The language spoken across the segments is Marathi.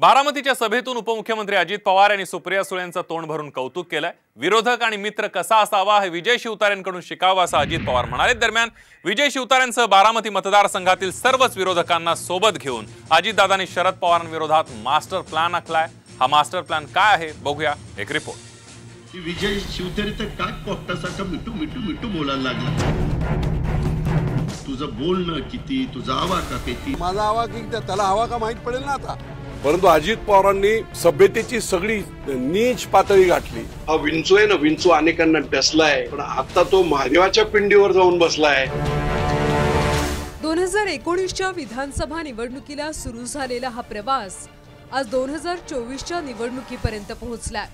बारामतीच्या सभेतून उपमुख्यमंत्री अजित पवार यांनी सुप्रिया सुळेंचं तोंड भरून कौतुक केलंय। विरोधक आणि मित्र कसा असावा हे विजय शिवतारेंकडून शिकावं असं अजित पवार म्हणाले। दरम्यान विजय शिवतारेंसह बारामती मतदारसंघातील सर्वच विरोधकांना सोबत घेऊन अजितदादांनी शरद पवारांविरोधात मास्टर प्लॅन आखलाय। हा मास्टर प्लॅन काय आहे बघूया एक रिपोर्ट। विजय शिवतारे तर काय पोपटासारखा मिठू मिठू मिठू बोलायला लागला। तुझं बोलणं किती, तुझा आवाज का किती, माझा आवाज किती, त्याला हवा का माहित पडेल ना आता। परंतु अजित पवारांनी सभ्यतेची सगळी नीच पातळी गाठली। हा विंचू आहे ना, विंचू अनेकांना डसलाय, पण आता तो महादेवाच्या पिंडीवर जाऊन बसलाय। 2019च्या विधानसभा निवडणुकीला सुरू झालेला हा प्रवास आज 2024च्या निवडणुकीपर्यंत पोहोचलाय।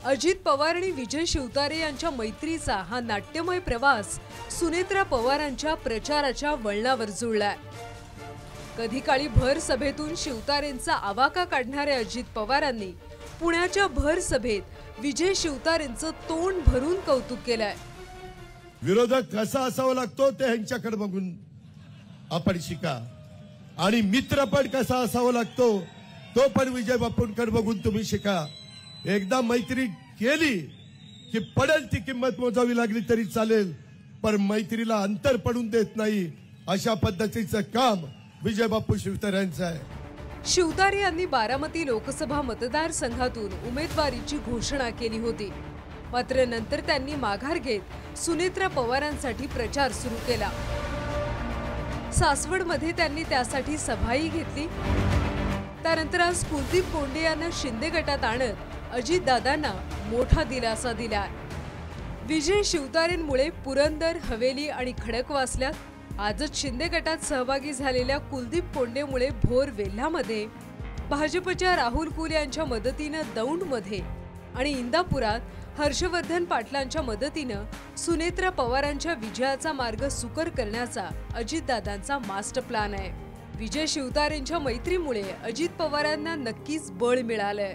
अजित पवार आणि विजय शिवतारे यांच्या मैत्रीचा हा नाट्यमय प्रवास सुनेत्रा पवारांच्या प्रचाराच्या वळणावर जुळलाय। कधी काळी भर सभेतून शिवतारेंचा आवाका काढणारे अजित पवारांनी पुण्याच्या भर सभेत विजय शिवतारेंचं तोंड भरून कौतुक केलंय। विरोधक कसा असावा लागतो ते ह्यांच्याकडे बघून आपण शिका, आणि मित्र पण कसा असावा लागतो तो पण विजय बापूंकडे बघून तुम्ही शिका। एकदा मैत्री केली की पडेल ती किंमत मोजावी लागली तरी चालेल, पण मैत्रीला अंतर पडून देत नाही अशा पद्धतीचं काम विजय बापू शिवतारे यांचं आहे। शिवतारे यांनी बारामती लोकसभा मतदारसंघातून उमेदवारीची घोषणा केली होती, मात्र नंतर त्यांनी माघार घेत सुनेत्रा पवारांसाठी प्रचार सुरू केला। सासवडमध्ये त्यांनी त्यासाठी सभाही घेतली। त्यानंतर आज कुलदीप कोंडे यांना शिंदे गटात आणत अजितदादांना मोठा दिलासा दिलाय। विजय शिवतारेंमुळे पुरंदर, हवेली आणि खडकवासल्यात आजच शिंदे गटात सहभागी झालेल्या कुलदीप कोंडेमुळे भोर वेल्हामध्ये, भाजपच्या राहुल कुल यांच्या मदतीनं दौंडमध्ये आणि इंदापुरात हर्षवर्धन पाटलांच्या मदतीनं सुनेत्रा पवारांच्या विजयाचा मार्ग सुकर करण्याचा अजितदादांचा मास्टर प्लॅन आहे। विजय शिवतारेंच्या मैत्रीमुळे अजित पवारांना नक्कीच बळ मिळालंय।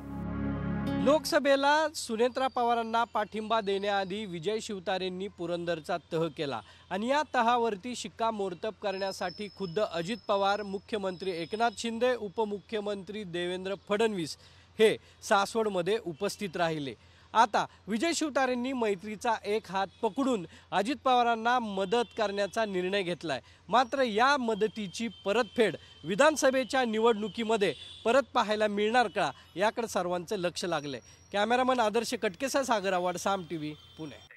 लोकसभेला सुनेत्रा पवारांना पाठिंबा देण्याआधी विजय शिवतारेंनी पुरंदरचा तह केला आणि या तहावरती शिक्कामोर्तब करण्यासाठी खुद्द अजित पवार, मुख्यमंत्री एकनाथ शिंदे, उपमुख्यमंत्री देवेंद्र फडणवीस हे सासवडमध्ये उपस्थित राहिले। आता विजय शिवतारेंनी मैत्रीचा एक हात पकडून अजित पवारांना मदत करण्याचा निर्णय घेतलाय। मात्र या मदतीची परतफेड विधानसभेच्या निवडणुकीमध्ये परत पाहायला मिळणार का, याकडे सर्वांचं लक्ष लागलंय। कॅमेरामन आदर्श कटकेसह सागर आव्हाड, साम टीव्ही, पुणे।